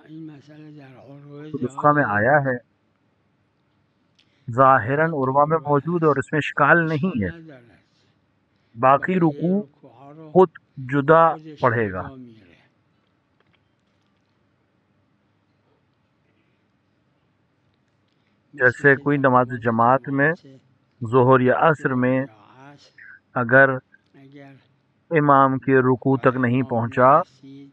N مسئله در عروه نسخہ میں آیا ہے، ظاہراً عروہ میں موجود اور اس میں اشکال نہیں ہے، ندارد. باقی بقیه رکوع رکوعها رو خود جدا خودش پڑھے گا. جدا میره. مثل جیسے که کوئی در نماز نماز جماعت میں جماعت ظہر یا عصر ظهر میں یا عصر اگر اگر امام کے رکوع رکوع تک نہیں امام پہنچا نرسید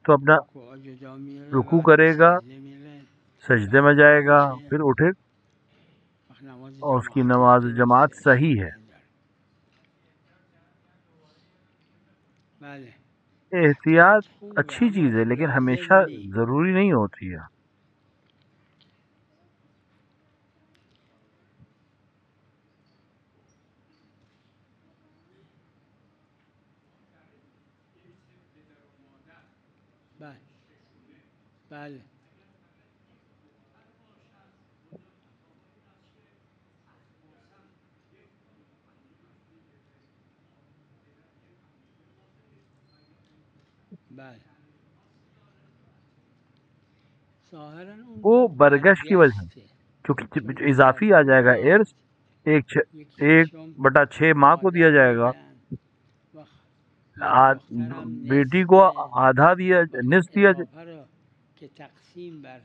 تو اپنا رکوع جدا میره، رکوع وقتی کرے گا، سجده میره سجدے میں بعد جائے بلند گا، میشه، پھر اٹھے وقت نماز اور اس کی جماعتش نماز جماعت درسته، صحیح اشکال ہے. نداره. بله احتیاط خوبه اچھی اما چیز ہے لیکن لازم ہمیشہ نی. ضروری نہیں ہوتی ہے. بله بله بله ظاهرا اون وہ دو برگش کی وجہ برگشته، چون کیونکہ اگر اضافی آ جائے گا بیاد ارث، ایک یکیشون بٹا 6 ماں کو دیا مادر جائے گا، میدن و دخترم بیٹی نصف کو آدھا دیا، وقتی نصف دیا اضافه رو که تقسیم بر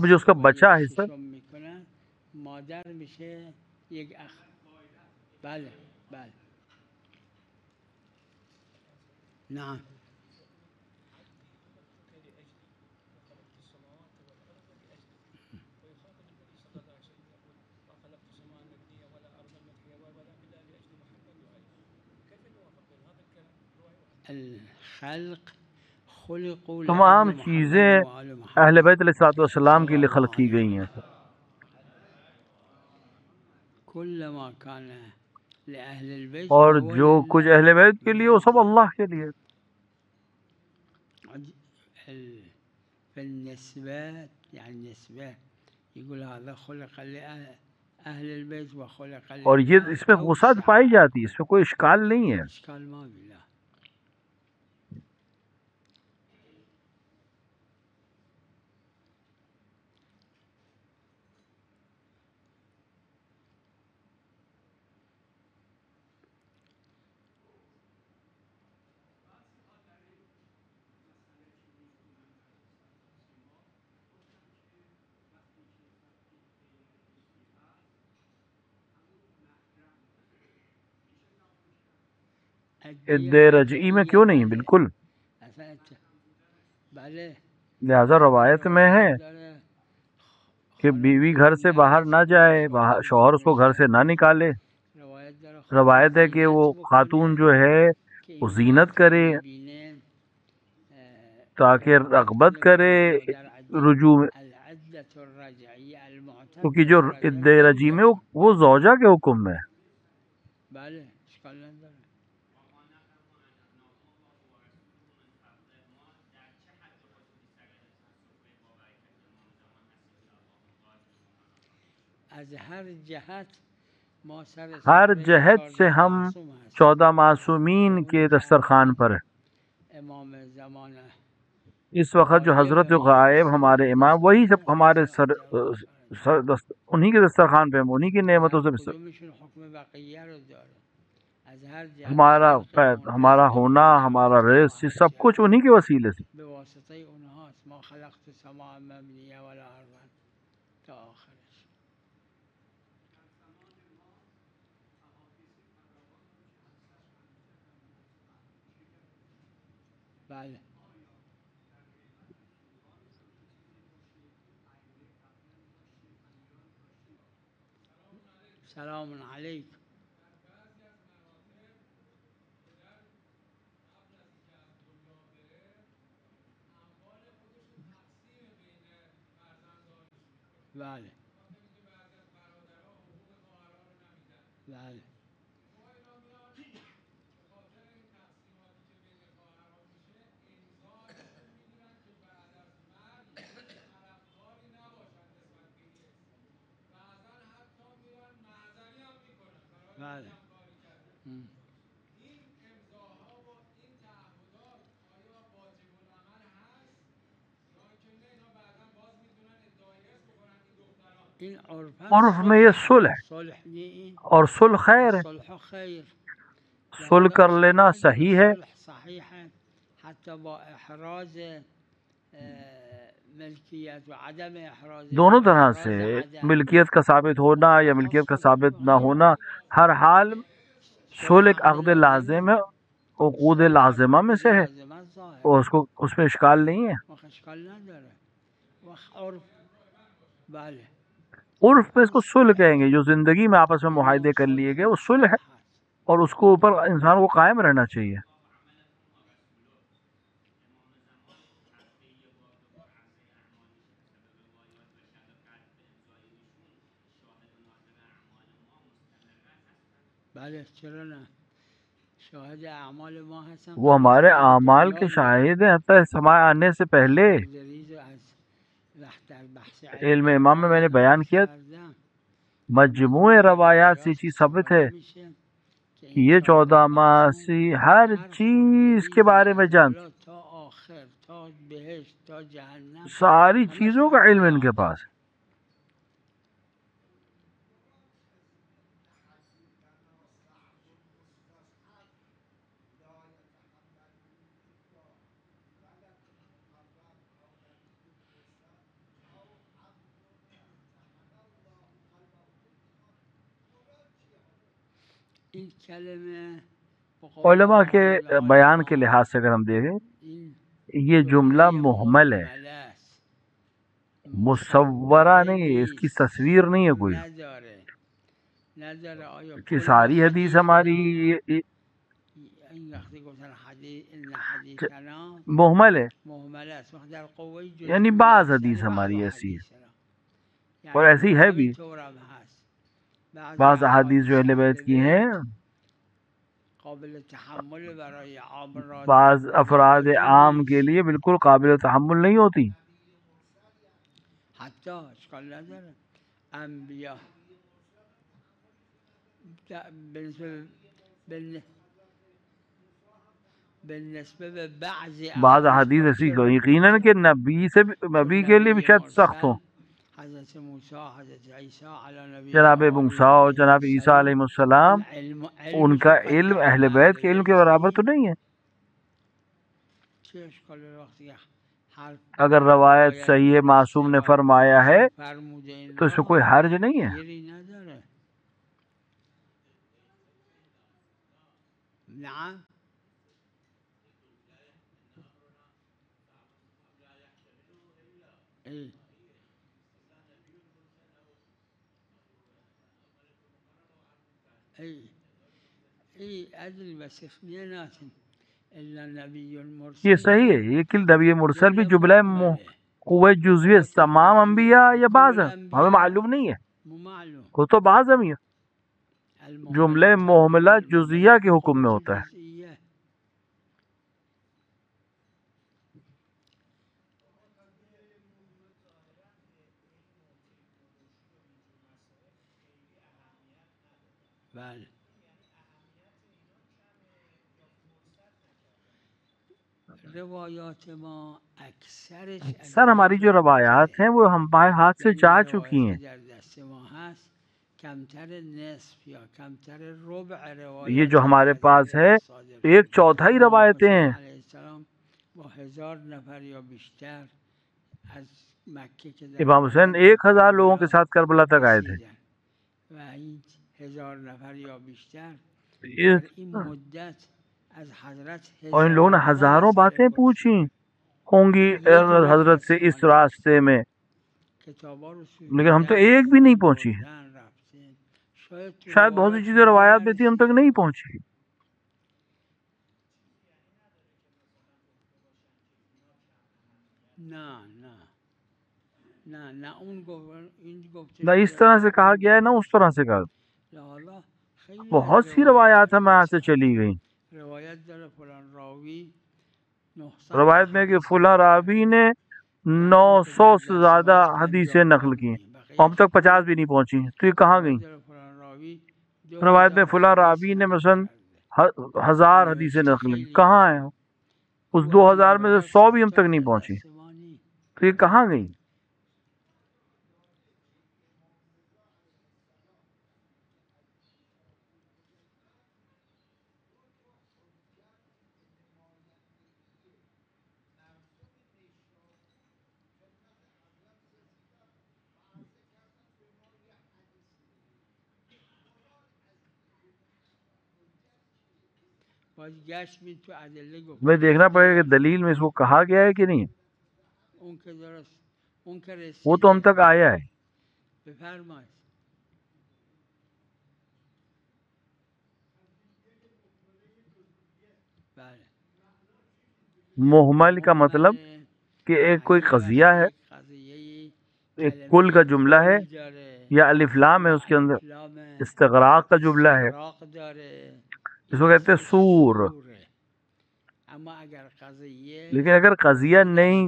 جو اس کا نصف و بچا یک حصہ. ششم میکنن مادر میشه یک اخ. بله بله نعم الخلق خلقوا تمام لأجل محمد چیزیں و آل اہل محمد بیت علیہ الصلوۃ والسلام صلی کے لیے اللہ خلق کی علیہ گئی ہیں. وسلم. كل ما كان لأهل البيت اور فهو جو کچھ لله اہل بیت کے من لیے وہ سب أجل اللہ کے لیے. في النسبات، يعني نسبة يقول هذا خلق لأهل البيت وخلق اور یہ لله اس میں وسعت پائی أوسع. جاتی ہے، اس میں کوئی اشکال نہیں ہے. إشكال ما في لا. عد الدية رجعی میں الرجعية کیوں نہیں؟ بله بالکل. اصلا بله لہذا بعضی روایت میں ہے روایات داره کہ خانم بیوی که گھر سے باہر نفس نہ جائے، شوهر شوہر اس کو گھر سے بکشد. نہ نکالے. روایت داره خانم روایت ہے کہ وہ زینت خاتون بکنه جو ہے که وہ این زینت مرد که کرے میبینه تاکہ رغبت رغبت کنه کرے بره مادر عدی. رجوع میں، العدة الرجعية کیونکہ المعتدة جو الرجل عد رجعی میں زوجة. وہ زوجہ کے حکم میں. بله اشکال نداره. از هر جهت ما سر ہر سفره جہت سے 14 ہم معصوم هستیم 14 که معصومین اونی کے که دسترخوان الان پر ہیں. امام زمان اس وقت جو غایب حضرت ما غائب هستن ہمارے از امام وہی دسترخوان سب ہمارے خودشون اجر میخورن انہی کے دسترخوان پہ ہم انہی کی و نعمتوں هر سے کدومشون حکم بقیه رو داره. از هر جهت خلق ما ہمارا رزق ہونا، ما ہمارا نعمت ما رزق، هر سب چه کچھ انہی هست کے وسیلے سے. به واسطه اونهاست. ما خلقت سماع مبنیه ولا ارضا تا آخرش. بله سلام علیکم. بله بله بله این عرف عرف میں یہ صلح صلح نہیں اور صلح خیر ہے، صلح خیر صلح کر لینا صحیح ہے، صلح صحیح ہے حتی با احراز ملکیت و عدم احراز دونوں طرح احراز سے عدم ملکیت کا ثابت ہونا یا ملکیت کا ثابت نہ ہونا، ہر حال صلح ایک عقد لازم ہے، عقود لازمہ میں سے ہے، لازمہ ظاہر اور اس میں اشکال نہیں ہے۔ وقت اشکال نداره وقت عرف بله عرف میں اس کو صلح کہیں گے، جو زندگی میں آپس میں معاہدے کر لیے گئے وہ صلح ہے، اور اس کو اوپر انسان کو قائم رہنا چاہیے۔ بله چرا نه شاهد اعمال ما هستن وہ ہمارے اعمال کے شاہد ہیں حتی سماع آنے سے پہلے۔ علم امام میں نے بیان کیا، مجموع روایات سے چیز ثابت ہے کہ یہ 14 ماسی ہر چیز کے بارے میں جانتے، ساری چیزوں کا علم ان کے پاس ہے۔ علماء کے بیان کے لحاظ سے اگر ہم دیکھیں، یہ جملہ محمل ہے، مصورہ نہیں ہے، اس کی تصویر نہیں ہے کوئی کہ ساری حدیث ہماری محمل ہے، یعنی بعض حدیث ہماری ایسی ہے، اور ایسی ہے بھی، بعض احادیث جو اہل بیت کی ہیں بعض افراد عام کے لیے بالکل قابل تحمل نہیں ہوتی۔ بعض احادیث ایسی یقیناً کہ نبی کے لیے بھی شاید سخت ہوں، جناب موسیٰ اور جناب عیسیٰ علیہ السلام، ان کا علم اہل بیت کے علم کے برابر تو نہیں ہے۔ اگر روایت صحیح ہے، معصوم نے فرمایا ہے تو اس میں کوئی حرج نہیں ہے۔ یہ صحیح ہے، یہ کہ نبی مرسل بھی جملہ قوہ جزوی تمام انبیاء یا بعض ہیں، ہمیں معلوم نہیں ہے، وہ تو بعض ہم ہے، جملہ محملہ جزیہ کے حکم میں ہوتا ہے۔ اکثر ہماری جو روایات ہیں وہ ہمارے ہاتھ سے جا چکی ہیں، یہ جو ہمارے پاس ہے 1/4 روایتیں ہیں۔ امام حسین 1000 لوگوں کے ساتھ کربلا تک آئے تھے، اور ان لوگوں نے ہزاروں باتیں پوچھی ہوں گی حضرت سے اس راستے میں، لیکن ہم تو ایک بھی نہیں پہنچی، شاید بہت سی چیزیں روایات میں تھی ہم تک نہیں پہنچی۔ نہ اس طرح سے کہا گیا ہے نہ اس طرح سے کہا، بہت سی روایات ہمیں یہاں سے چلی گئیں۔ روایت میں کہ فلاں راوی نے 900 سے زیادہ حدیثیں نقل کی، ہم تک 50 بھی نہیں پہنچی، تو یہ کہاں گئیں؟ روایت میں فلاں راوی نے مثلا 1000 حدیثیں نقل کی، کہاں ہیں؟ اس 2000 میں سے 100 بھی ہم تک نہیں پہنچی، تو یہ کہاں گئی؟ باز گشت بین تو ادله گفت میں دیکھنا پڑے گا کہ دلیل میں اس کو کہا گیا ہے کہ نہیں. اون که درست اون که وہ تو ہم رسیده تک آیا ہے. بفرمایید. بله محمل کا مطلب کہ ایک کوئی قضیہ ہے، ایک کل کا جملہ ہے، یا الف لام ہے اس کے اندر، استغراق کا جملہ ہے، اس کو کہتے ہیں سور. لیکن اگر قضیہ نہیں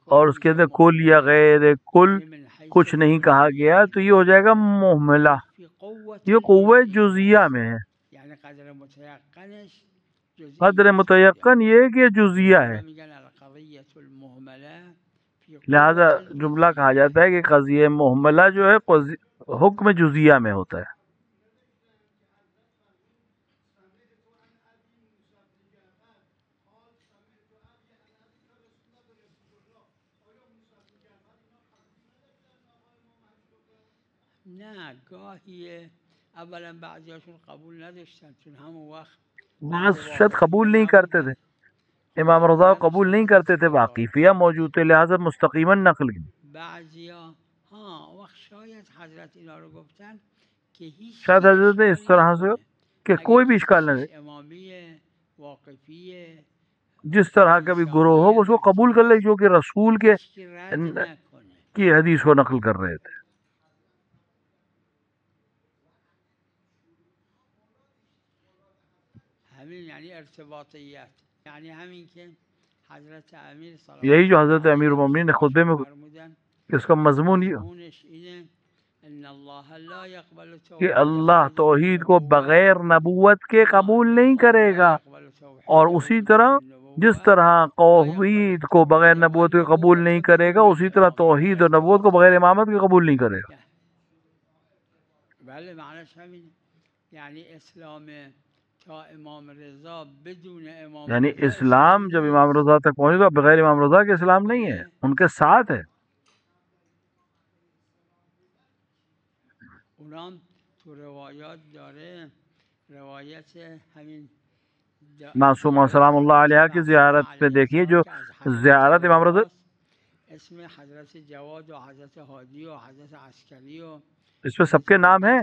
اور اس کے اندر کل یا غیر کل کچھ نہیں کہا گیا تو یہ ہو جائے گا محملہ. یہ قوہ جزیہ میں ہے. قدر متیقن یہ ہے کہ یہ جزیہ ہے، لہذا جملہ کہا جاتا ہے کہ قضیہ محملہ جو ہے حکم جزیہ میں ہوتا ہے. نه گاهی اولا بعضیاشون قبول نداشتن چون همون وقت بعض شاید قبول نہیں کرتے تھے، امام رضا قبول نہیں کرتے تھے، واقفیہ موجود تھے، لہذا مستقیما نقل کی. بعضیا ہاں وقت شاید حضرت اینا رو گفتن که هیچ شاید حضرت نے اس طرح سے کہ کوئی بھی اشکال نہ دے، امامیه واقفیه جس طرح کا بھی گروہ ہو اس کو قبول کر لے جو کہ رسول کے که رد نکنه. کی حدیث کو نقل کر رہے تھے. همین یعنی ارتباطیت، یعنی همین که حضرت امیر صلی اللہ یہی جو حضرت امیر المومنین نے خطبے میں فرمودن اس کا مضمون یہ مضمونش اینه ان اللہ لا يقبل کہ اللہ توحید کو بغیر نبوت کے قبول نہیں کرے گا، اور اسی طرح جس طرح توحید کو بغیر نبوت کے قبول نہیں کرے گا اسی طرح توحید اور نبوت کو بغیر امامت کے قبول نہیں کرے گا. بله معنیش همینه، یعنی اسلام تا امام رضا بدون امام یعنی رضا اسلام جب امام رضا تک پہنچے گا بغیر امام رضا کے اسلام نہیں ہے، ان کے ساتھ ہے. اونام تو روایات داره، روایت همین معصومہ سلام اللہ علیہ کی زیارت پہ دیکھیے، جو زیارت امام رضا اسم حضرت جواد و حضرت ہادی و حضرت عسکری و اس پہ سب کے نام ہیں.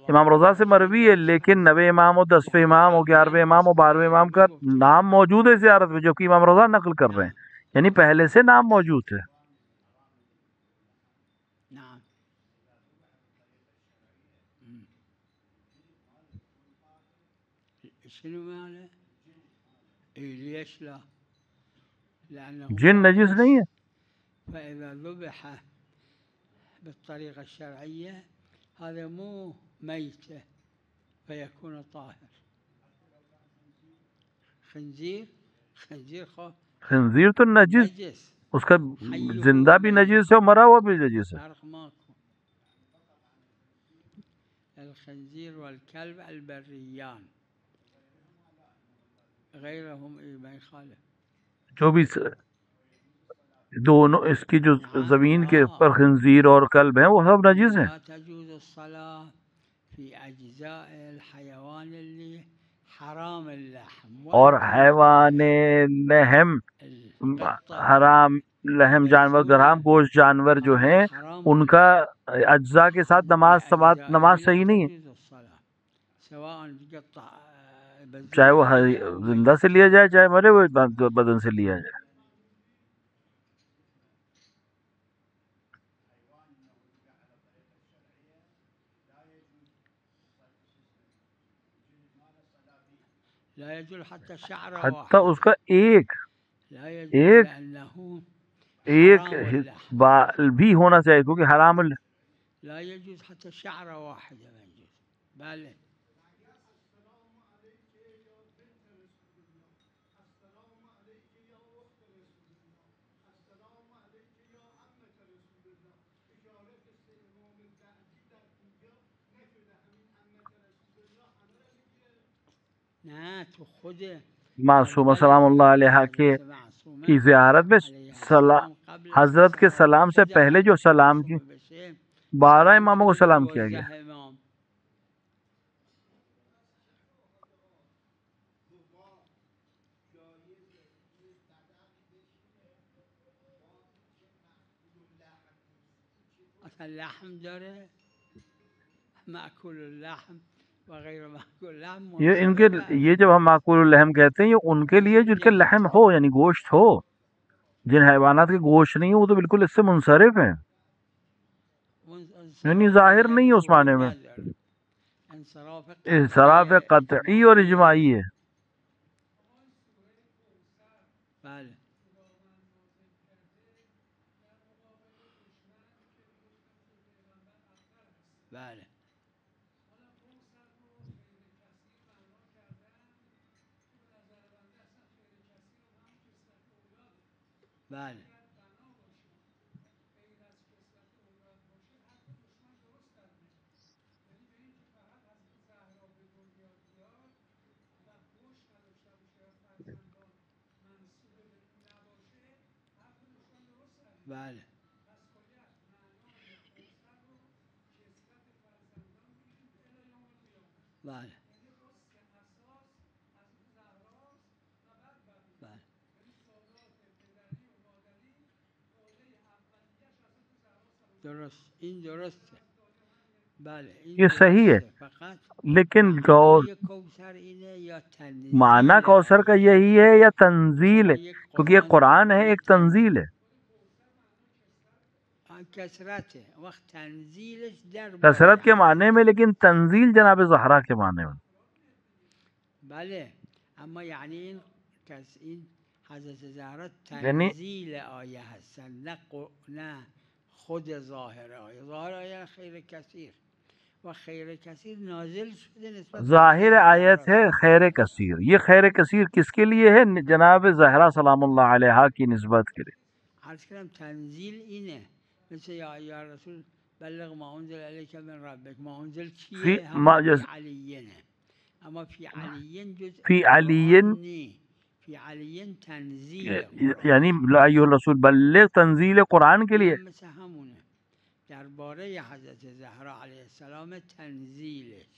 امام رضا سے مروی ہے، لیکن 9ویں امام و 10ویں امام و 11ویں امام و 12ویں امام کا نام موجود ہے زیارت میں، جو کہ امام رضا نقل کر رہے ہیں، یعنی پہلے سے نام موجود ہے. نعم شنو معنی؟ لیش لا لأنه جن نجس نہیں ہے، فإذا ذبح بالطريقة الشرعية هذا مو ميتة فيكون طاهر. خنزير خو خنزیر تو نجس، نجس اس کا زندہ بھی نجس ہے اور مرا ہوا بھی نجس ہے. فرق ماكو. الخنزير والكلب البريان غيرهم ما يخالف. جو بھی دونوں اس کی جو زمین کے اوپر خنزیر اور کلب ہیں وہ سب نجس ہیں. لا تجوز الصلاة في أجزاء الحيوان اللي حرام اللحم اور حیوان لحم حرام لحم جانور گرام گوشت جانور جو ہیں ان کا اجزاء کے ساتھ نماز صحیح نہیں ہے، سواء بقطع چاہے وہ زندہ سے لیا جائے چاہے مرے ہوئے بدن سے لیا جائے. لا يجوز حتى شعر حتیٰ اس کا ایک لا يجوز ایک لأنه ایک حرام اللحم. بال بھی ہونا چاہیے کیونکہ حرام لا يجوز حتى شعر واحدة ما يجوز. بله نه تو خود معصومہ سلام اللہ علیہ کی زیارت میں حضرت کے سلام سے پہلے جو سلام کی 12 اماموں کو سلام کیا گیا. مثلا لحم داره، مأکول اللحم و غیر مأکول اللحم یہ ان کے منصرف ہے. یہ جب ہم معقول الرحم کہتے ہیں یہ ان کے لیے جن کے لحم ہو یعنی گوشت ہو. جن حیوانات کے گوشت نہیں ہے وہ تو بالکل اس سے منصرف ہیں، یعنی ظاہر نہیں ہے اس معنی میں. انصراف انصراف قطعی اور اجماعی ہے. بله بله بله بله بله بله درست، این درسته. بله این یہ صحیح ہے، درسته، فقط لیکن غور معنای کوثر اینه یا معنی تنزیل کوثر کا آیه؟ یہی ہے یا تنزیل ہے؟ یک کیونکہ یہ قرآن ہے، ایک تنزیل تنزیل ہے. کثرته وقت تنزیلش در کثرت کے باره. معنی میں، لیکن تنزیل جناب زہرا کے معنی میں. بله اما یعنی این حضرت زهرا یعنی تنزیل آیه هستن، نه خود ظاهر آیه. ظاهر آیه خیر کثیر و خیر کثیر نازل شده نسبت به ظاہر حضرت آیت زهرا ہے صلی خیر الله علیه کثیر. یہ خیر کثیر کس کے لیے ہے؟ جناب زہرا سلام اللہ علیہا کی نسبت کے لیے. عرض کردم تنزیل اینه، مثل یا رسول بلغ ما انزل الیک من ربک. ما انزل کیه؟ همون فی علیینه، اما فی علیین جزء فی علی، قرآن نی، فی علیین تنزیل قرآن. یعنی لا ایھا الرسول بلغ تنزیل قرآن کے لیے. مثل همونه درباره حضرت زهرا علیه السلام تنزیلش.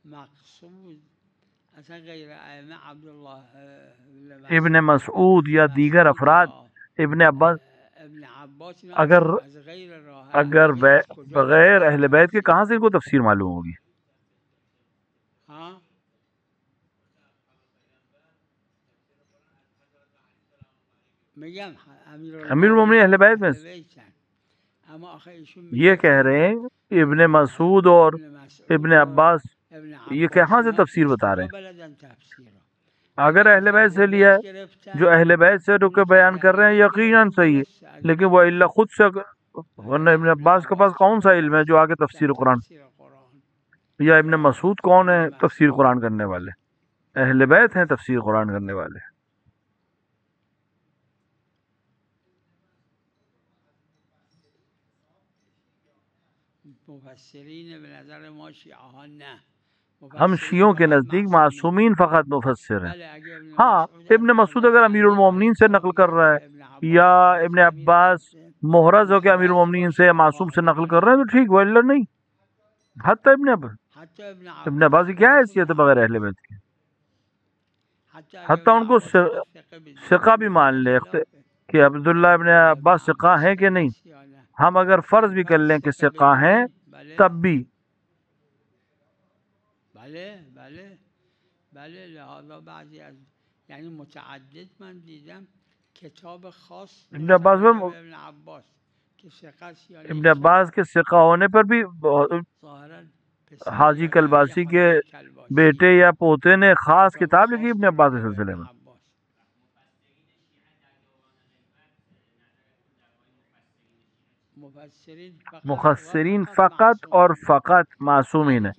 مقصود اصلا غیر ائمه عبدالله ابن مسعود یا دیگر افراد، ابن عباس، ابن عباس اگر از غیر راه اگر دیگه از کجا بغیر اہل بیت کے کہاں سے ان کو تفسیر معلوم ہوگی؟ ہاں میگم امیر المومنین اہل بیت میں اما آخه ایشون یہ کہہ رہے ہیں ابن مسعود اور ابن عباس یہ کہاں سے تفسیر بتا رہے ہیں؟ اگر اہل بیت سے لیا ہے، جو اہل بیت سے رک کے بیان کر رہے ہیں یقیناً صحیح ہے، لیکن وہ اللہ خود سے، ورنہ ابن عباس کے پاس کون سا علم ہے جو آگے تفسیر قرآن، یا ابن مسعود کون ہے تفسیر قرآن کرنے والے؟ اہل بیت ہیں تفسیر قرآن کرنے والے. مفسرین به نظر ما شیعه ها نه، ہم شیعوں کے نزدیک معصومین فقط مفسر ہیں. ہاں ابن مسعود اگر امیر المومنین سے نقل کر رہا ہے یا ابن عباس محرز ہو کے امیر المومنین سے یا معصوم سے نقل کر رہے ہیں تو ٹھیک، وہ اللہ نہیں. حتی ابن عباس کی کیا حیثیت ہے بغیر اہل بیت کی؟ حتی ان کو ثقہ بھی مان لے کہ عبداللہ ابن عباس ثقہ ہیں کہ نہیں، ہم اگر فرض بھی کر لیں کہ ثقہ ہیں تب بھی بله لہذا بعضی از یعنی متعدد من دیدم کتاب خاص ابن عباس میں ابن عباس کہ ثقت یا ابن عباس کے ثقہ ہونے پر بھی حاجی کلباسی کے بیٹے یا پوتے نے خاص کتاب لکھی ابن عباس کے سلسلے میں. مفسرین فقط اور فقط معصومین ہیں،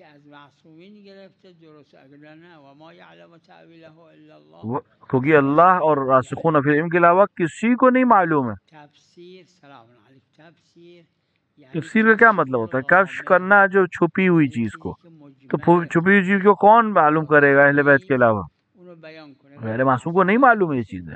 کیونکہ اللہ اور راسخون فی العلم کے علاوہ کسی کو نہیں معلوم ہے. تفسیر. سلام علیکم. تفسیر کا کیا مطلب ہوتا ہے؟ کشف کرنا جو چھپی ہوئی چیز کو، تو چھپی ہوئی چیز کو کون معلوم کرے گا اہل بیت کے علاوہ؟ غیر معصوم کو نہیں معلوم یہ چیز ہے.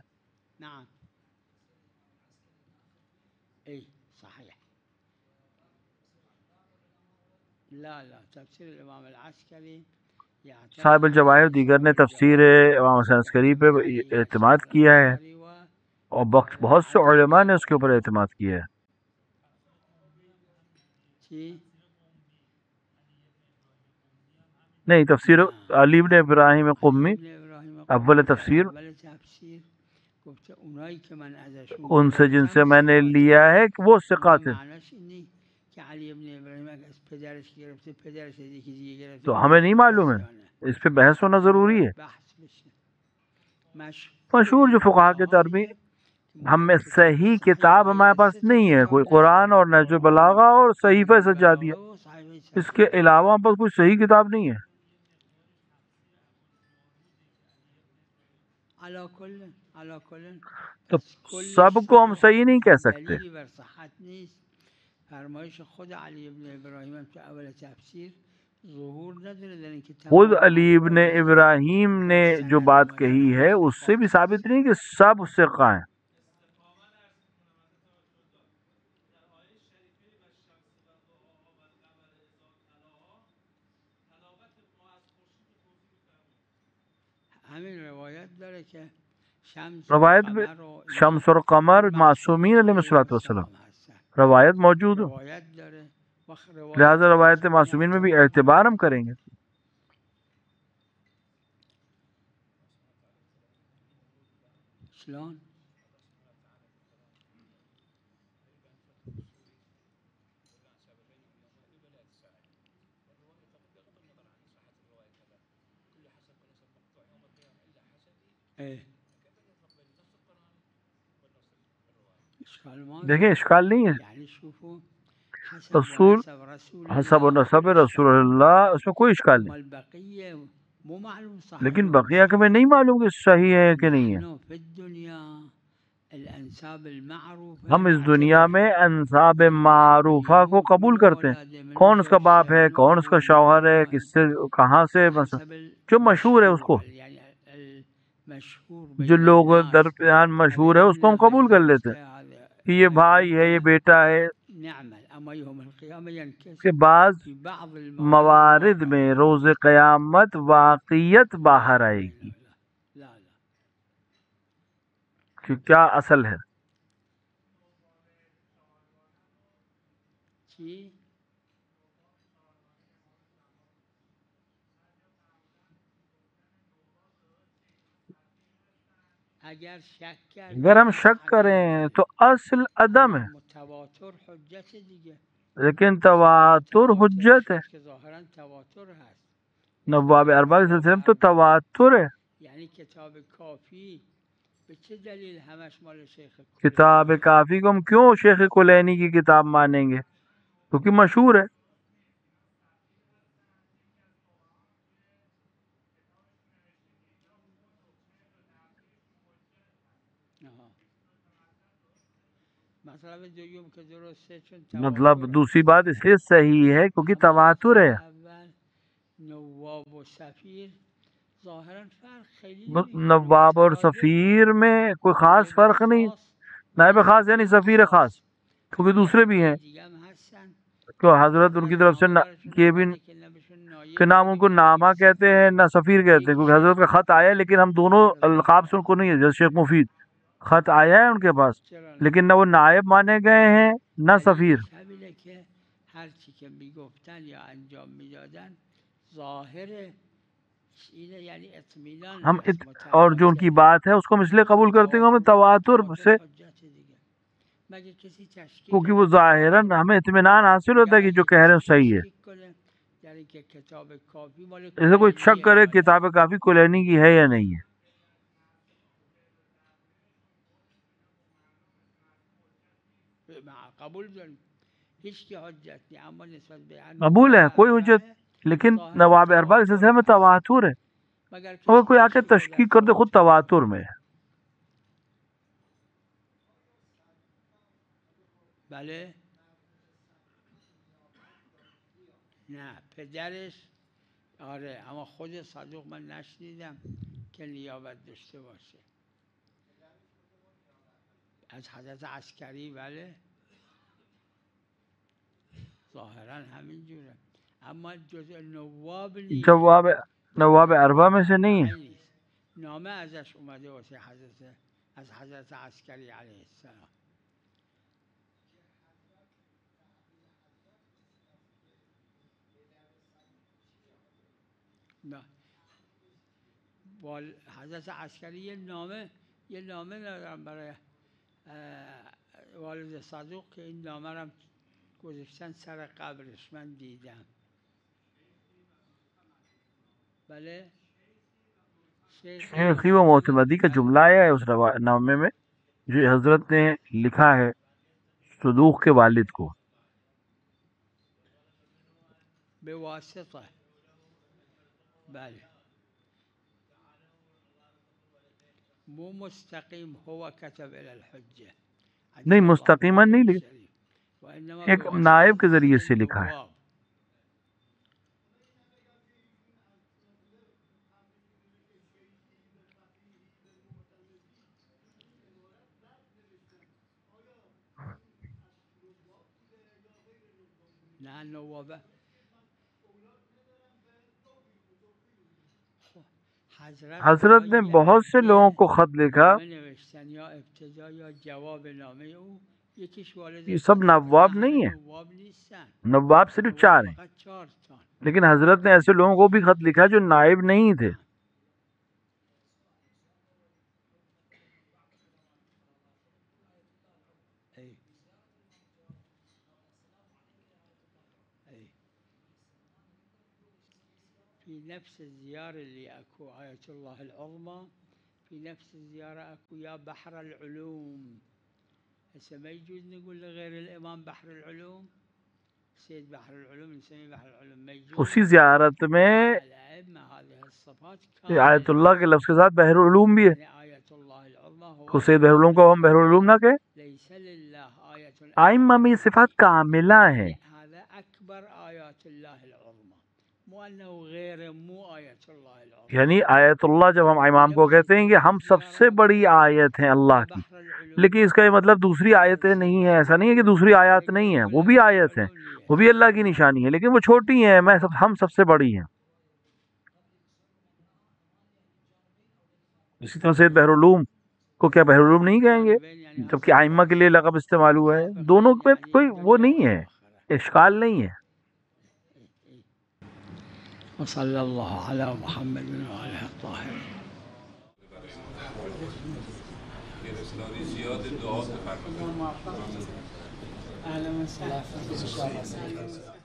صاحب الجواہر دیگر نے تفسیر امام حسین عسکری پہ اعتماد کیا ہے، اور بہت سے علماء نے اس کے اوپر اعتماد کیا ہے. نہیں، تفسیر علی بن ابراہیم قمی اول تفسیر، ان سے جن سے میں نے لیا ہے کہ وہ ثقات ہیں. تو ہمیں نہیں معلوم ہے، اس پہ بحث ہونا ضروری ہے. مشہور جو فقہا کے تربیت، ہم میں صحیح کتاب ہمارے پاس نہیں ہے کوئی، قرآن اور نہج البلاغہ اور صحیفہ سجادیہ، اس کے علاوہ ہم پاس کوئی صحیح کتاب نہیں ہے. تو سب کو ہم صحیح نہیں کہہ سکتے. خود علی ابن ابراہیم نے جو بات کہی ہے اس سے بھی ثابت نہیں کہ سب ثقہ ہیں. روایت میں شمس اور قمر معصومین علیہ الصلوۃ والسلام روایت موجود ہو، لہذا روایت معصومین میں بھی اعتبار ہم کریں گے. دیکھیں اشکال نہیں ہے، رسول حسب و نسب رسول اللہ، اس میں کوئی اشکال نہیں، لیکن بقیہ کے میں نہیں معلوم کہ صحیح ہے کہ نہیں ہے. ہم اس دنیا میں انساب معروفہ کو قبول کرتے ہیں، کون اس کا باپ ہے، کون اس کا شوہر ہے، کس سے کہاں سے، مثلا جو مشہور ہے اس کو، جو لوگوں درمیان مشہور ہے اس کو ہم قبول کر لیتے ہیں کہ یہ بھائی ہے، یہ بیٹا ہے. کہ بعض موارد میں روز قیامت واقعیت باہر آئے گی کہ کیا اصل ہے. اگر ہم شک کریں تو اصل عدم ہے، لیکن تواتر حجت ہے. نواب اربع کے سلسلے میں تو تواتر ہے. کتاب کافی کو ہم کیوں شیخ کلینی کی کتاب مانیں گے؟ کیونکہ مشہور ہے. مطلب دوسری بات اس لیے صحیح ہے کیونکہ تواتر ہے. نواب اور سفیر میں کوئی خاص فرق نہیں، نائب خاص یعنی سفیر خاص، کیونکہ دوسرے بھی ہیں تو حضرت ان کی طرف سے یہ بھی کہ نام ان کو نامہ کہتے ہیں نہ سفیر کہتے ہیں، کیونکہ حضرت کا خط آیا ہے لیکن ہم دونوں القاب سے ان کو نہیں ہے. جیسے شیخ مفید خط آیا ہے ان کے پاس لیکن نہ وہ نائب مانے گئے ہیں نہ سفیر. ہم اور جو ان کی بات ہے اس کو ہم اس لیے قبول کرتے ہیں ہمیں تواتر سے، کیونکہ وہ ظاہراً ہمیں اطمینان حاصل ہوتا ہے کہ جو کہہ رہے ہیں صحیح ہے. جیسے کوئی شک کرے کتاب کافی کلینی کی ہے یا نہیں ہے. قبول ہے، کوئی حجت، لیکن نواب اربع کے سلسلے میں تواتر ہے. اگر کوئی آ کے تشکیک کر دے خود تواتر میں، بله نه پدرش آره، اما خود صدوق من نشنیدم که نیابت داشته باشه. از حضرت عسکری بله، ظاهرا همین جوره، اما جزء نواب نیست. نواب اربع میں سے نہیں ہے. نامه ازش اومده واسه از حضرت عسکری علیه السلام. حضرت عسکری یه نامه دارم برای والد صدوق که این نامه رو گذاشتن سر قبرش، من دیدم. بله شیخی و معتمدی کا جملہ ہے اس نامے میں جو حضرت نے لکھا ہے صدوق کے والد کو. بواسطه بله مو مستقیم هو كتب الى الحجه نہیں مستقیماً نہیں لکھا، ایک نائب کے ذریعے سے لکھا ہے. حضرت نے بہت سے لوگوں کو خط لکھا، یہ سب نواب نہیں ہیں، نواب صرف 4 ہیں، لیکن حضرت نے ایسے لوگوں کو بھی خط لکھا جو نائب نہیں تھے. في نفس الزيارة اللي أكو آية الله العظمى، في نفس الزيارة أكو يا بحر العلوم. هسه ما يجوز نقول لغير الإمام بحر العلوم، سيد بحر العلوم نسميه بحر العلوم، ما يجوز. اسی زیارت میں الأئمة هذه الصفات آیت اللہ کے لفظ کے ساتھ بحر العلوم بھی ہے. آية الله العظمى تو سید بحر العلوم کو ہم بحر العلوم نہ کہیں. ليس لله آية ائمہ میں یہ صفات کاملہ ہیں. هذا أكبر آيات الله العظمى، مو أنه غير، مو آية الله العظمى. یعنی آیت اللہ جب ہم امام کو کہتے ہیں کہ ہم سب سے بڑی آیت ہیں اللہ کی، لیکن اس کا یہ مطلب دوسری آیتیں نہیں ہیں، ایسا نہیں ہے کہ دوسری آیات نہیں ہیں، وہ بھی آیت ہیں، وہ بھی اللہ کی نشانی ہے، لیکن وہ چھوٹی ہیں، ہم سب سے بڑی ہیں. اسی طرح سید بحر العلوم کو کیا بحر العلوم نہیں کہیں گے جبکہ ائمہ کے لیے لقب استعمال ہوا ہے؟ دونوں میں کوئی وہ نہیں ہے، اشکال نہیں ہے. وصلى الله على محمد وآله الطاهرين. أهلا وسهلا.